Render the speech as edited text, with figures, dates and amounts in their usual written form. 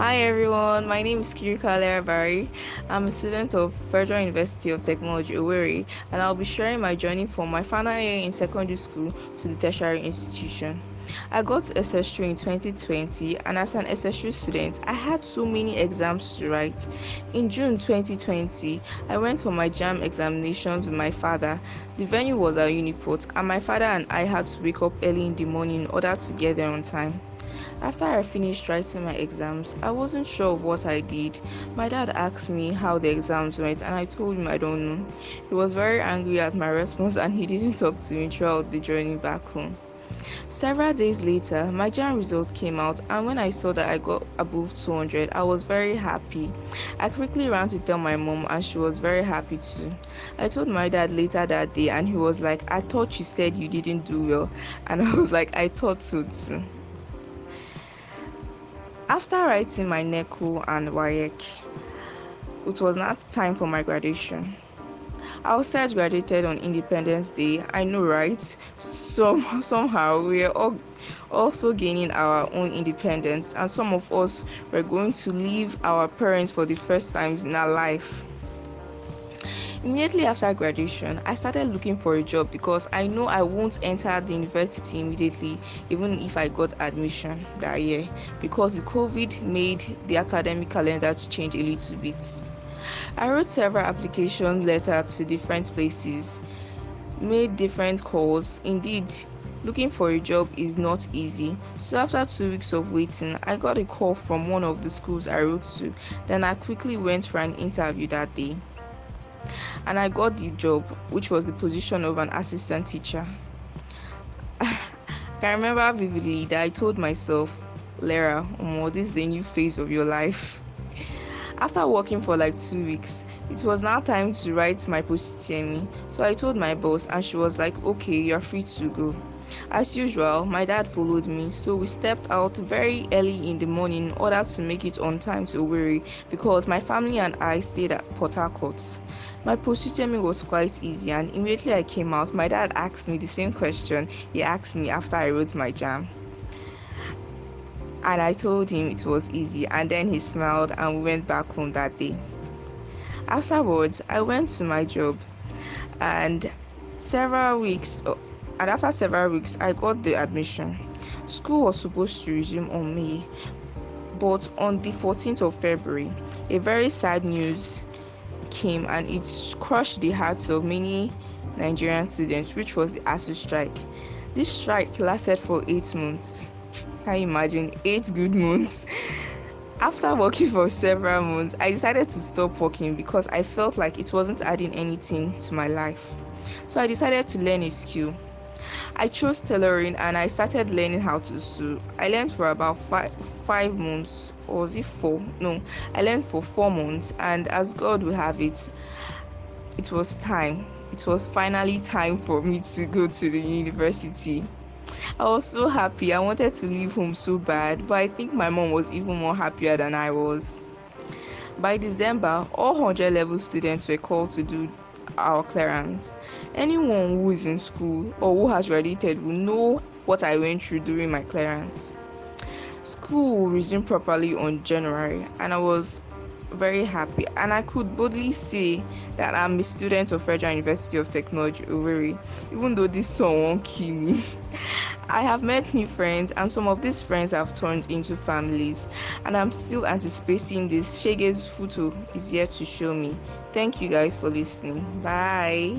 Hi everyone, my name is Kirika Leera. I'm a student of Federal University of Technology, Owerri, and I'll be sharing my journey from my final year in secondary school to the tertiary institution. I got to SS3 in 2020, and as an SS3 student, I had so many exams to write. In June 2020, I went for my JAM examinations with my father. The venue was at Uniport, and my father and I had to wake up early in the morning in order to get there on time. After I finished writing my exams, I wasn't sure of what I did. My dad asked me how the exams went, and I told him I don't know. He was very angry at my response and he didn't talk to me throughout the journey back home. Several days later, my JAM result came out, and when I saw that I got above 200, I was very happy. I quickly ran to tell my mom, and she was very happy too. I told my dad later that day, and he was like, "I thought you said you didn't do well," and I was like, "I thought so too." After writing my NECO and WAEC, it was now time for my graduation. I was self graduated on Independence Day. I know, right? Somehow we are all also gaining our own independence, and some of us were going to leave our parents for the first time in our life. Immediately after graduation, I started looking for a job because I know I won't enter the university immediately, even if I got admission that year, because the COVID made the academic calendar to change a little bit. I wrote several application letters to different places, made different calls. Indeed, looking for a job is not easy. So after 2 weeks of waiting, I got a call from one of the schools I wrote to. Then I quickly went for an interview that day, and I got the job, which was the position of an assistant teacher. I can remember vividly that I told myself, Leera, this is a new phase of your life. After working for like 2 weeks, it was now time to write my post-UTME. So I told my boss, and she was like, "Okay, you're free to go." As usual, my dad followed me, so we stepped out very early in the morning in order to make it on time to Owerri, because my family and I stayed at Port Harcourt. My post-UTME was quite easy, and immediately I came out, my dad asked me the same question he asked me after I wrote my JAM. And I told him it was easy, and then he smiled and we went back home that day. Afterwards, I went to my job, and several weeks and after several weeks I got the admission. School was supposed to resume on May, but on the 14th of February, a very sad news came, and it crushed the hearts of many Nigerian students, which was the ASU strike. This strike lasted for 8 months. Can you imagine? 8 good months. After working for several months, I decided to stop working because I felt like it wasn't adding anything to my life. So I decided to learn a skill. I chose tailoring, and I started learning how to sew. I learned for about 5 months, or was it 4? No, I learned for 4 months, and as God will have it, it was time. It was finally time for me to go to the university. I was so happy. I wanted to leave home so bad, but I think my mom was even more happier than I was. By December, all 100 level students were called to do our clearance. Anyone who is in school or who has graduated will know what I went through during my clearance. School will resume properly on January, and I was very happy, and I could boldly say that I'm a student of Federal University of Technology, Owerri, even though this song won't kill me. I have met new friends, and some of these friends have turned into families, and I'm still anticipating this. Shege's FUTO is yet to show me. Thank you guys for listening. Bye.